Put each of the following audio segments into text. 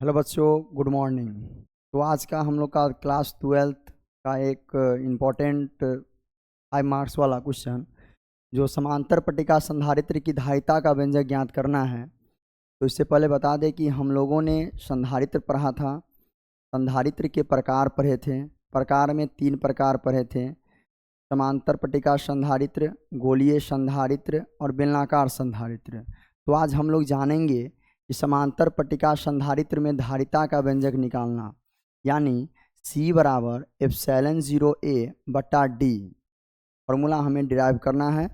Hello बच्चों, good morning. तो आज का हम लोग का क्लास 12th का एक इम्पोर्टेंट 5 मार्क्स वाला क्वेश्चन जो समांतर पट्टिका संधारित्र की धारिता का व्यंजक ज्ञात करना है। तो इससे पहले बता दें कि हम लोगों ने संधारित्र पढ़ा था, संधारित्र के प्रकार पढ़े थे। प्रकार में 3 प्रकार पढ़े थे: समांतर पट्टिका संधारित्र, गोलीय संधारित्र और बेलनाकार संधारित्र। तो आज हम लोग जानेंगे कि समांतर पट्टिका संधारित्र में धारिता का व्यंजक निकालना, यानी C बराबर ε0A/d फॉर्मूला हमें डिराइव करना है।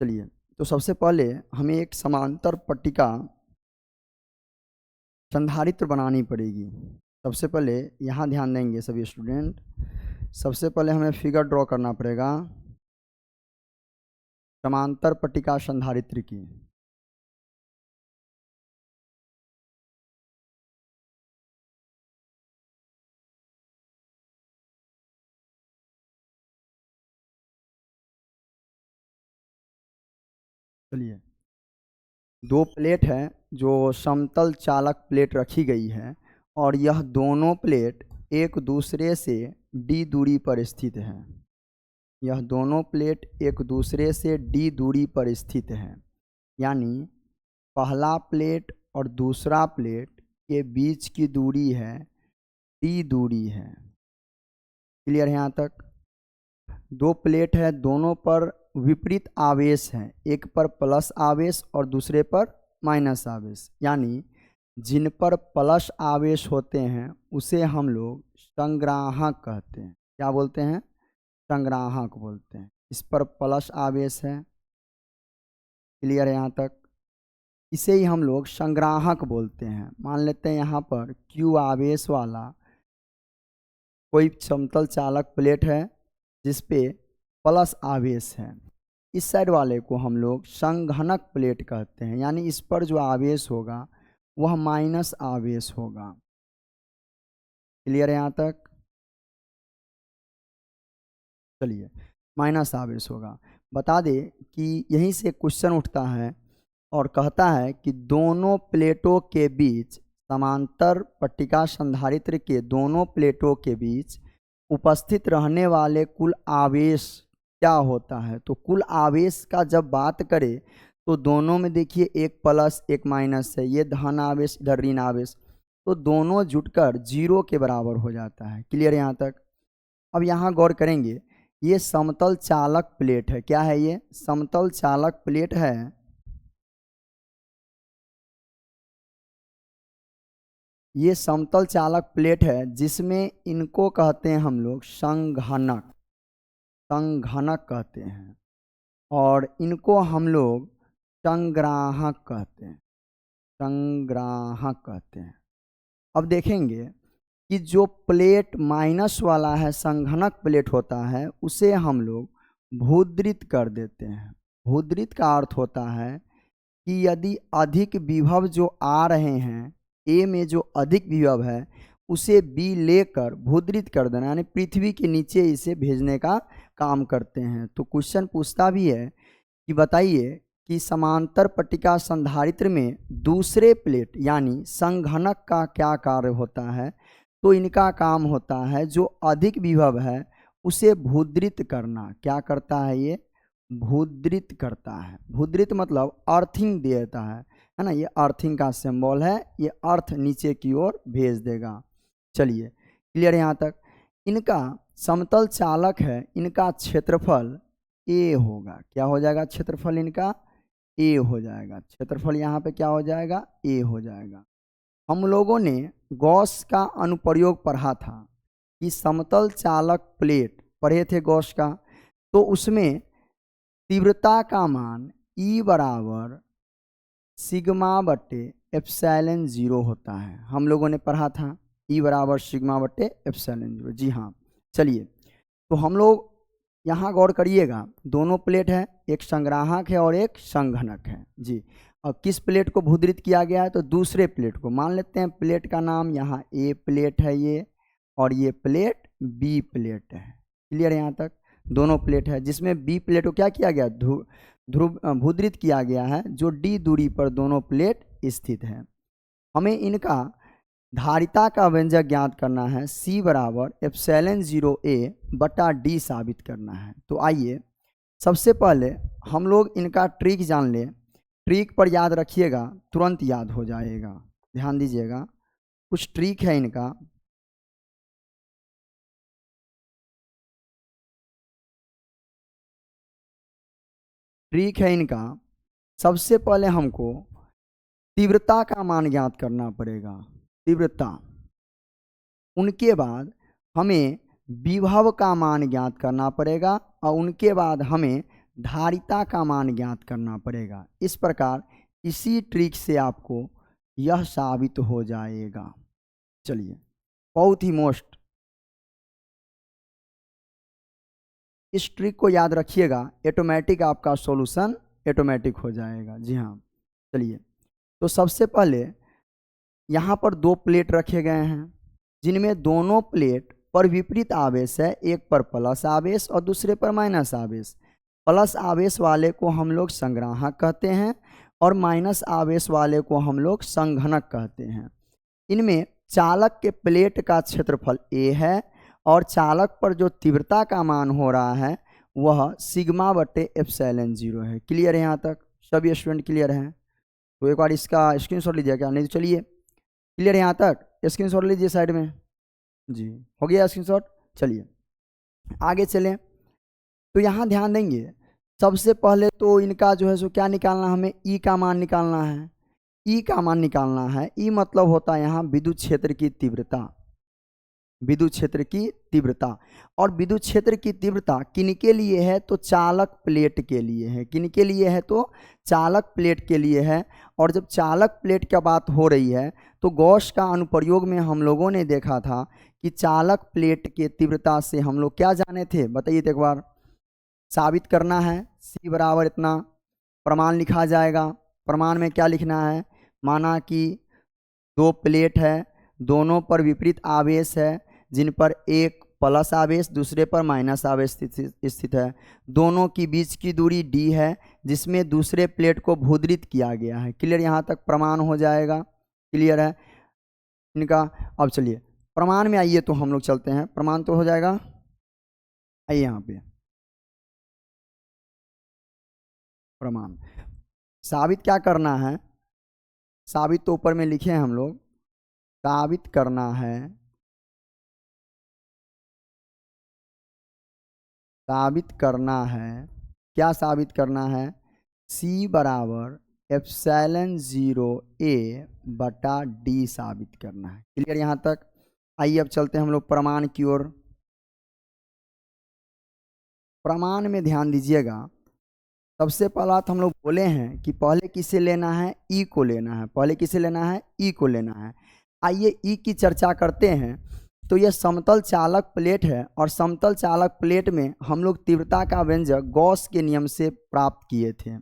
चलिए, तो सबसे पहले हमें एक समांतर पट्टिका संधारित्र बनानी पड़ेगी। सबसे पहले यहाँ ध्यान देंगे सभी स्टूडेंट। सबसे पहले हमें फिगर ड्रॉ करना पड़ेगा समांतर पट्टिका संधारित्र की। चलिए, 2 प्लेट है जो समतल चालक प्लेट रखी गई है और यह दोनों प्लेट एक दूसरे से d दूरी पर स्थित है। यह दोनों प्लेट एक दूसरे से d दूरी पर स्थित है, यानी पहला प्लेट और दूसरा प्लेट के बीच की दूरी है d दूरी है। क्लियर है यहाँ तक? 2 प्लेट है, दोनों पर विपरीत आवेश है, एक पर प्लस आवेश और दूसरे पर माइनस आवेश, यानी जिन पर प्लस आवेश होते हैं उसे हम लोग संग्राहक कहते हैं। क्या बोलते हैं? संग्राहक बोलते हैं। इस पर प्लस आवेश है। क्लियर है यहाँ तक? इसे ही हम लोग संग्राहक बोलते हैं। मान लेते हैं यहाँ पर Q आवेश वाला कोई समतल चालक प्लेट है जिस पे प्लस आवेश है। इस साइड वाले को हम लोग संघनक प्लेट कहते हैं, यानी इस पर जो आवेश होगा वह माइनस आवेश होगा। क्लियर है यहाँ तक? चलिए, माइनस आवेश होगा। बता दे कि यहीं से क्वेश्चन उठता है और कहता है कि दोनों प्लेटों के बीच, समांतर पट्टिका संधारित्र के दोनों प्लेटों के बीच उपस्थित रहने वाले कुल आवेश क्या होता है। तो कुल आवेश का जब बात करें तो दोनों में देखिए एक प्लस एक माइनस है, ये धन आवेश इधर ऋण आवेश, तो दोनों जुटकर 0 के बराबर हो जाता है। क्लियर है यहाँ तक? अब यहाँ गौर करेंगे, ये समतल चालक प्लेट है। क्या है ये? समतल चालक प्लेट है। ये समतल चालक प्लेट है जिसमें इनको कहते हैं हम लोग संघनक, संघनक कहते हैं, और इनको हम लोग संग्राहक कहते हैं, संग्राहक कहते हैं। अब देखेंगे कि जो प्लेट माइनस वाला है, संघनक प्लेट होता है, उसे हम लोग भूद्रित कर देते हैं। भूद्रित का अर्थ होता है कि यदि अधिक विभव जो आ रहे हैं, ए में जो अधिक विभव है उसे बी लेकर भूद्रित कर देना, यानी पृथ्वी के नीचे इसे भेजने का काम करते हैं। तो क्वेश्चन पूछता भी है कि बताइए कि समांतर पट्टिका संधारित्र में दूसरे प्लेट यानी संघनक का क्या कार्य होता है। तो इनका काम होता है जो अधिक विभव है उसे भूद्रित करना। क्या करता है ये? भूद्रित करता है। भूद्रित मतलब अर्थिंग देता है ना। ये अर्थिंग का सिंबल है, ये अर्थ नीचे की ओर भेज देगा। चलिए, क्लियर है यहाँ तक? इनका समतल चालक है, इनका क्षेत्रफल ए होगा। क्या हो जाएगा? क्षेत्रफल इनका ए हो जाएगा। क्षेत्रफल यहाँ पे क्या हो जाएगा? ए हो जाएगा। हम लोगों ने गॉस का अनुप्रयोग पढ़ा था कि समतल चालक प्लेट पढ़े थे गॉस का, तो उसमें तीव्रता का मान E बराबर सिग्मा बटे एप्सिलॉन 0 होता है। हम लोगों ने पढ़ा था E बराबर सिग्मा बटे एप्सिलॉन 0। जी हाँ। चलिए, तो हम लोग यहाँ गौर करिएगा, दोनों प्लेट है, एक संग्राहक है और एक संघनक है। जी, और किस प्लेट को भूद्रित किया गया है? तो दूसरे प्लेट को। मान लेते हैं प्लेट का नाम यहाँ ए प्लेट है ये, और ये प्लेट बी प्लेट है। क्लियर है यहाँ तक? दोनों प्लेट है जिसमें बी प्लेट को क्या किया गया? ध्रुव भूद्रित किया गया है, जो डी दूरी पर दोनों प्लेट स्थित है। हमें इनका धारिता का व्यंजक ज्ञात करना है, C बराबर एप्सिलॉन 0A बटा D साबित करना है। तो आइए सबसे पहले हम लोग इनका ट्रिक जान लें। ट्रिक पर याद रखिएगा, तुरंत याद हो जाएगा। ध्यान दीजिएगा, कुछ ट्रिक है इनका। ट्रिक है इनका, सबसे पहले हमको तीव्रता का मान ज्ञात करना पड़ेगा, तीव्रता। उनके बाद हमें विभव का मान ज्ञात करना पड़ेगा और उनके बाद हमें धारिता का मान ज्ञात करना पड़ेगा। इस प्रकार इसी ट्रिक से आपको यह साबित हो जाएगा। चलिए, बहुत ही मोस्ट, इस ट्रिक को याद रखिएगा, ऑटोमेटिक आपका सॉल्यूशन ऑटोमेटिक हो जाएगा। जी हाँ, चलिए। तो सबसे पहले यहाँ पर दो प्लेट रखे गए हैं, जिनमें दोनों प्लेट पर विपरीत आवेश है, एक पर प्लस आवेश और दूसरे पर माइनस आवेश। प्लस आवेश वाले को हम लोग संग्राहक कहते हैं और माइनस आवेश वाले को हम लोग संघनक कहते हैं। इनमें चालक के प्लेट का क्षेत्रफल A है और चालक पर जो तीव्रता का मान हो रहा है वह सिग्मा बटे एप्सिलॉन 0 है। क्लियर है? यहाँ तक सभी स्टूडेंट क्लियर हैं? तो एक बार इसका स्क्रीनशॉट लीजिए क्या? नहीं तो चलिए, क्लियर है यहाँ तक? स्क्रीनशॉट लीजिए साइड में जी, हो गया स्क्रीनशॉट। चलिए आगे चलें। तो यहाँ ध्यान देंगे, सबसे पहले तो इनका जो है सो क्या निकालना, हमें ई का मान निकालना है। ई का मान निकालना है, ई मतलब होता है यहाँ विद्युत क्षेत्र की तीव्रता, विद्युत क्षेत्र की तीव्रता। और विद्युत क्षेत्र की तीव्रता किनके लिए है? तो चालक प्लेट के लिए है। किनके लिए है? तो चालक प्लेट के लिए है। और जब चालक प्लेट की बात हो रही है तो गॉस का अनुप्रयोग में हम लोगों ने देखा था कि चालक प्लेट के तीव्रता से हम लोग क्या जाने थे, बताइए तो एक बार। साबित करना है, C बराबर इतना, प्रमाण लिखा जाएगा। प्रमाण में क्या लिखना है? माना कि दो प्लेट है, दोनों पर विपरीत आवेश है, जिन पर एक प्लस आवेश दूसरे पर माइनस आवेश स्थित है। दोनों की बीच की दूरी D है, जिसमें दूसरे प्लेट को भूदरित किया गया है। क्लियर? यहाँ तक प्रमाण हो जाएगा। क्लियर है इनका? अब चलिए प्रमाण में आइए, तो हम लोग चलते हैं। प्रमाण तो हो जाएगा, आइए यहाँ पे प्रमाण। साबित क्या करना है? साबित तो ऊपर में लिखे हैं हम लोग। साबित करना है, साबित करना है, क्या साबित करना है? C बराबर एप्सिलॉन 0A बटा D साबित करना है। क्लियर यहाँ तक? आइए अब चलते हैं हम लोग प्रमाण की ओर। प्रमाण में ध्यान दीजिएगा, सबसे पहला तो हम लोग बोले हैं कि पहले किसे लेना है? ई को लेना है। पहले किसे लेना है? ई को लेना है। आइए ई की चर्चा करते हैं। तो यह समतल चालक प्लेट है और समतल चालक प्लेट में हम लोग तीव्रता का व्यंजक गॉस के नियम से प्राप्त किए थे।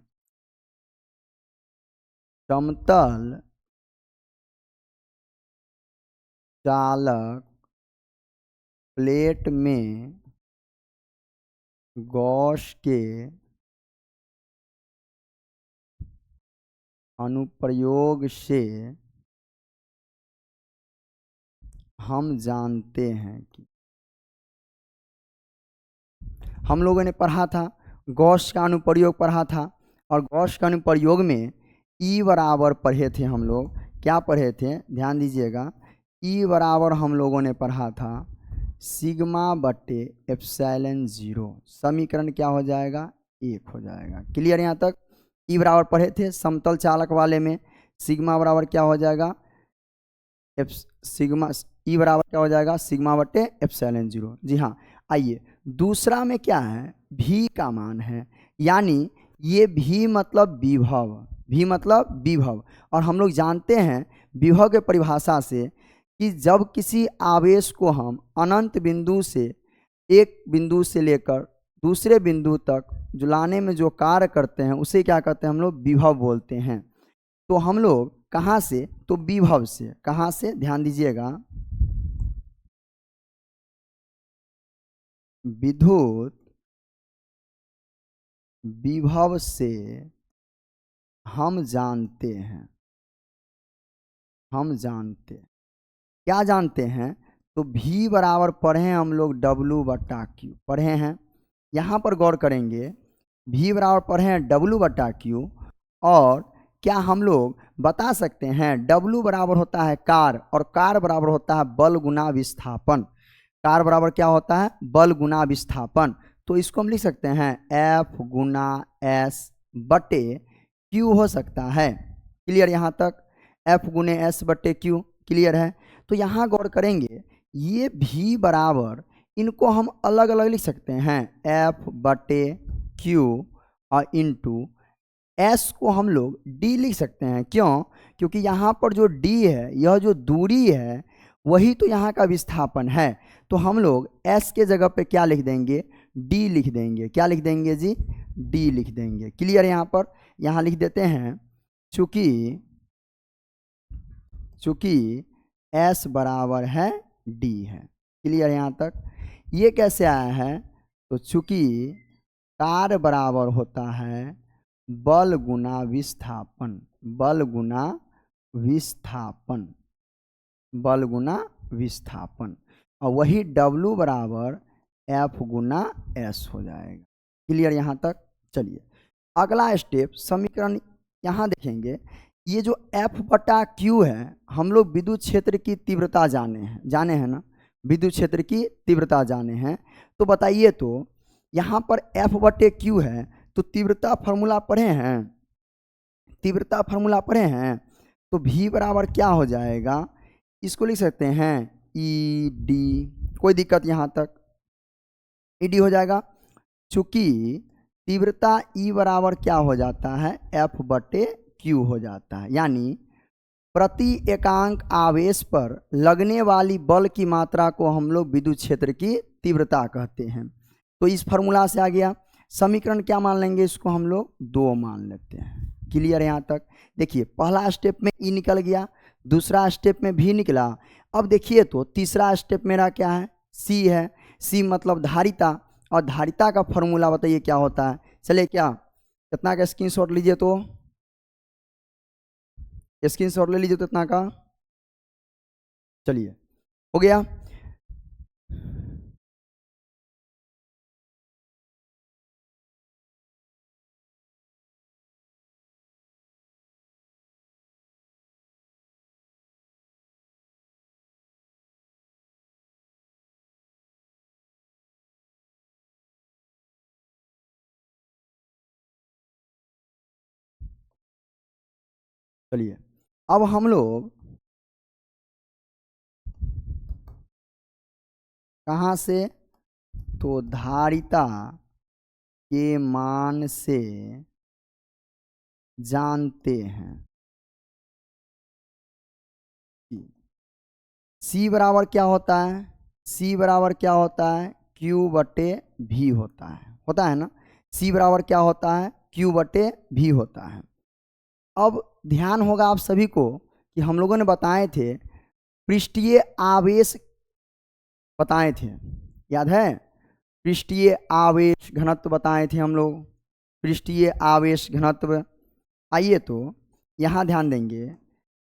समतल चालक प्लेट में गॉस के अनुप्रयोग से हम जानते हैं कि, हम लोगों ने पढ़ा था, गॉस का अनुप्रयोग पढ़ा था, और गॉस का अनुप्रयोग में ई बराबर पढ़े थे हम लोग। क्या पढ़े थे? ध्यान दीजिएगा, ई बराबर हम लोगों ने पढ़ा था सिग्मा बटे एप्सिलॉन 0। समीकरण क्या हो जाएगा? 1 हो जाएगा। क्लियर यहाँ तक? ई बराबर पढ़े थे समतल चालक वाले में, सिग्मा बराबर क्या हो जाएगा? सिग्मा, ई बराबर क्या हो जाएगा? सिग्मा बटे एप्सिलॉन 0। जी हाँ। आइए दूसरा में क्या है? भी का मान है, यानी ये भी मतलब विभव, भी मतलब विभव। और हम लोग जानते हैं विभव के परिभाषा से कि जब किसी आवेश को हम अनंत बिंदु से, एक बिंदु से लेकर दूसरे बिंदु तक जुलाने में जो कार्य करते हैं उसे क्या कहते हैं? हम लोग विभव बोलते हैं। तो हम लोग कहाँ से? तो विभव से। कहाँ से? ध्यान दीजिएगा, विद्युत विभव से हम जानते हैं, हम जानते हैं। क्या जानते हैं, तो v बराबर पढ़े हैं हम लोग W/Q पढ़े हैं। यहाँ पर गौर करेंगे, v बराबर पढ़े हैं W/Q, और क्या हम लोग बता सकते हैं W बराबर होता है कार, और कार बराबर होता है बल गुना विस्थापन। कार बराबर क्या होता है, बल गुना विस्थापन। तो इसको हम लिख सकते हैं F गुना S बटे Q हो सकता है। क्लियर यहाँ तक, F गुने S बटे Q क्लियर है। तो यहाँ गौर करेंगे, ये v बराबर, इनको हम अलग अलग लिख सकते हैं, F बटे Q और इंटू S को हम लोग D लिख सकते हैं। क्यों? क्योंकि यहाँ पर जो D है, यह जो दूरी है, वही तो यहाँ का विस्थापन है। तो हम लोग S के जगह पे क्या लिख देंगे, D लिख देंगे। क्या लिख देंगे जी, D लिख देंगे। क्लियर यहाँ पर, यहाँ लिख देते हैं, चूंकि S बराबर है D है। क्लियर यहाँ तक। ये कैसे आया है, तो चूंकि कार बराबर होता है बल गुना विस्थापन, बल गुना विस्थापन, बल गुना विस्थापन, और वही W बराबर F गुना S हो जाएगा। क्लियर यहाँ तक। चलिए अगला स्टेप, समीकरण यहाँ देखेंगे, ये जो F/Q है, हम लोग विद्युत क्षेत्र की तीव्रता जाने हैं ना, विद्युत क्षेत्र की तीव्रता जाने हैं। तो बताइए, तो यहाँ पर F/Q है, तो तीव्रता फार्मूला पढ़े हैं, तीव्रता फार्मूला पढ़े हैं, तो v बराबर क्या हो जाएगा, इसको लिख सकते हैं ED, कोई दिक्कत यहाँ तक, ED हो जाएगा। चूंकि तीव्रता E बराबर क्या हो जाता है, F/Q हो जाता है, यानी प्रति एकांक आवेश पर लगने वाली बल की मात्रा को हम लोग विद्युत क्षेत्र की तीव्रता कहते हैं। तो इस फार्मूला से आ गया। समीकरण क्या मान लेंगे, इसको हम लोग 2 मान लेते हैं। क्लियर यहाँ तक। देखिए पहला स्टेप में E निकल गया, दूसरा स्टेप में V निकला। अब देखिए तो तीसरा स्टेप मेरा क्या है, C है। C मतलब धारिता, और धारिता का फॉर्मूला बताइए क्या होता है। चलिए क्या, कितना का स्क्रीनशॉट लीजिए, तो स्क्रीनशॉट ले लीजिए तो इतना का। चलिए हो गया। चलिए अब हम लोग कहाँ से, तो धारिता के मान से जानते हैं कि C बराबर क्या होता है, C बराबर क्या होता है, Q/V होता है ना। C बराबर क्या होता है, Q/V होता है। अब ध्यान होगा आप सभी को कि हम लोगों ने बताए थे पृष्ठीय आवेश, बताए थे, याद है, पृष्ठीय आवेश घनत्व बताए थे हम लोग, पृष्ठीय आवेश घनत्व। आइए तो यहाँ ध्यान देंगे,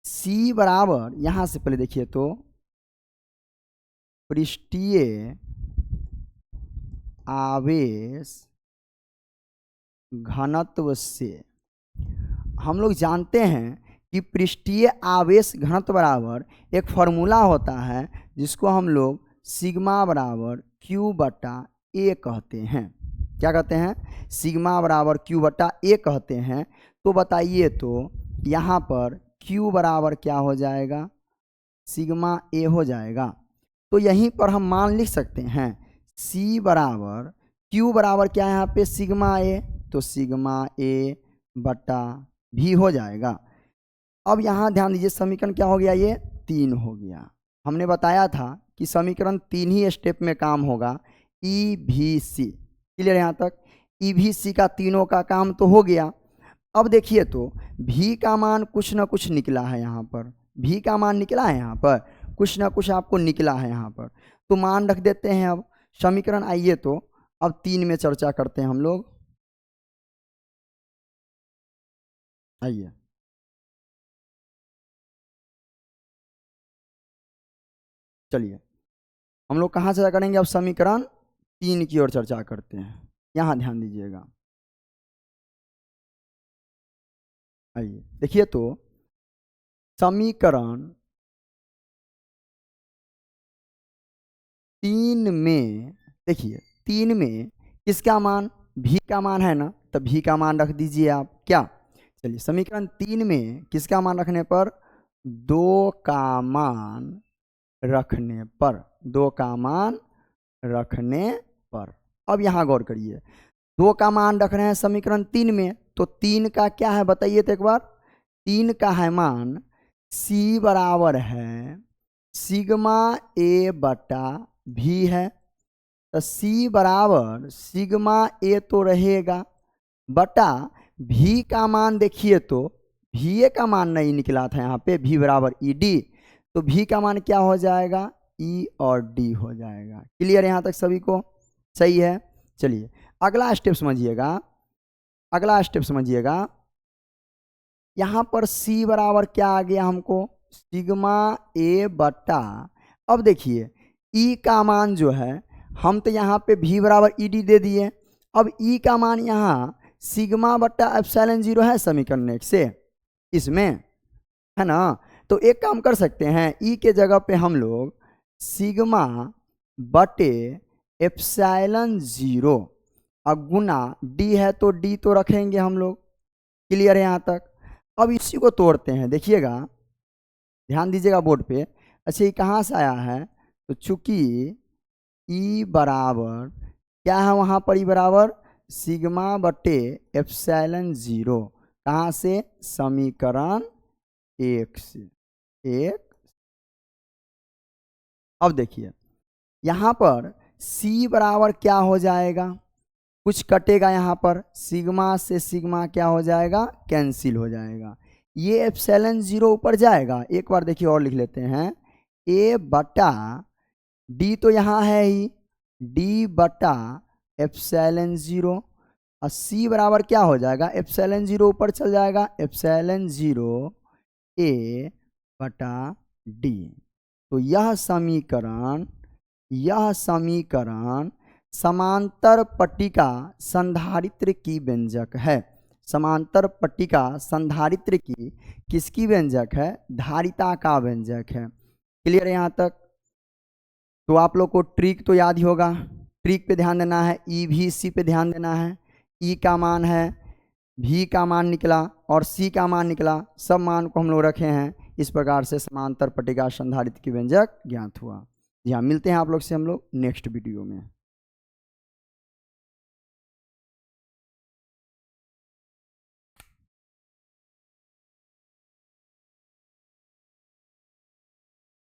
C बराबर, यहाँ से पहले देखिए तो पृष्ठीय आवेश घनत्व से हम लोग जानते हैं कि पृष्ठीय आवेश घनत्व बराबर एक फॉर्मूला होता है, जिसको हम लोग सिग्मा बराबर Q/A कहते हैं। क्या कहते हैं, सिग्मा बराबर Q/A कहते हैं। तो बताइए तो यहाँ पर Q बराबर क्या हो जाएगा, सिग्मा A हो जाएगा। तो यहीं पर हम मान लिख सकते हैं C बराबर, Q बराबर क्या है यहाँ पे, सिग्मा A, तो सिग्मा A/V हो जाएगा। अब यहाँ ध्यान दीजिए, समीकरण क्या हो गया, ये 3 हो गया। हमने बताया था कि समीकरण 3 ही स्टेप में काम होगा, EVC। क्लियर यहाँ तक। EVC का तीनों का काम तो हो गया। अब देखिए तो V का मान कुछ ना कुछ निकला है यहाँ पर, V का मान निकला है यहाँ पर, कुछ ना कुछ आपको निकला है यहाँ पर, तो मान रख देते हैं। अब समीकरण, आइए तो अब 3 में चर्चा करते हैं हम लोग। आइए चलिए हम लोग कहाँ चर्चा करेंगे, अब समीकरण 3 की ओर चर्चा करते हैं। यहाँ ध्यान दीजिएगा, आइए देखिए तो समीकरण 3 में, देखिए 3 में किसका मान, भी का मान है ना, तो भी का मान रख दीजिए आप। क्या, चलिए समीकरण 3 में किसका मान रखने पर, 2 का मान रखने पर, 2 का मान रखने पर। अब यहाँ गौर करिए, 2 का मान रख रहे हैं समीकरण 3 में, तो 3 का क्या है बताइए तो एक बार। 3 का है मान C बराबर है सिग्मा A बटा भी है, तो C बराबर सिग्मा A तो रहेगा बटा भी का मान देखिए तो भी का मान नहीं निकला था यहाँ पे, भी बराबर ED, तो भी का मान क्या हो जाएगा, E और D हो जाएगा। क्लियर यहाँ तक सभी को, सही है। चलिए अगला स्टेप समझिएगा, अगला स्टेप समझिएगा, यहाँ पर C बराबर क्या आ गया हमको, सिग्मा A बटा, अब देखिए E का मान जो है, हम तो यहाँ पे भी बराबर ED दे दिए, अब E का मान यहाँ सिग्मा बटा एप्सिलॉन 0 है समीकरण 1 से, इसमें है ना। तो एक काम कर सकते हैं, E के जगह पे हम लोग सिग्मा बटे एप्सिलॉन 0 अब गुना D है तो D तो रखेंगे हम लोग। क्लियर है यहाँ तक। अब इसी को तोड़ते हैं, देखिएगा ध्यान दीजिएगा बोर्ड पे। अच्छा ये कहाँ से आया है, तो चूंकि E बराबर क्या है वहाँ पर, E बराबर सिग्मा बटे एप्सिलॉन 0, कहाँ से, समीकरण 1 से, 1। अब देखिए यहाँ पर C बराबर क्या हो जाएगा, कुछ कटेगा यहाँ पर, सिग्मा से सिग्मा क्या हो जाएगा, कैंसिल हो जाएगा, ये एप्सिलॉन 0 ऊपर जाएगा। एक बार देखिए और लिख लेते हैं, A बटा D तो यहाँ है ही, D बटा एप्सिलॉन 0, और C बराबर क्या हो जाएगा, एप्सिलॉन 0 ऊपर चल जाएगा, एप्सिलॉन 0 A बटा D। तो यह समीकरण समांतर पट्टिका संधारित्र की व्यंजक है। समांतर पट्टिका संधारित्र की किसकी व्यंजक है, धारिता का व्यंजक है। क्लियर है यहाँ तक। तो आप लोग को ट्रिक तो याद ही होगा, ट्रिक पे ध्यान देना है, EVC पे ध्यान देना है। E का मान है, V का मान निकला और C का मान निकला, सब मान को हम लोग रखे हैं। इस प्रकार से समांतर पट्टिका संधारित्र की व्यंजक ज्ञात हुआ। जी हाँ, मिलते हैं आप लोग से हम लोग नेक्स्ट वीडियो में।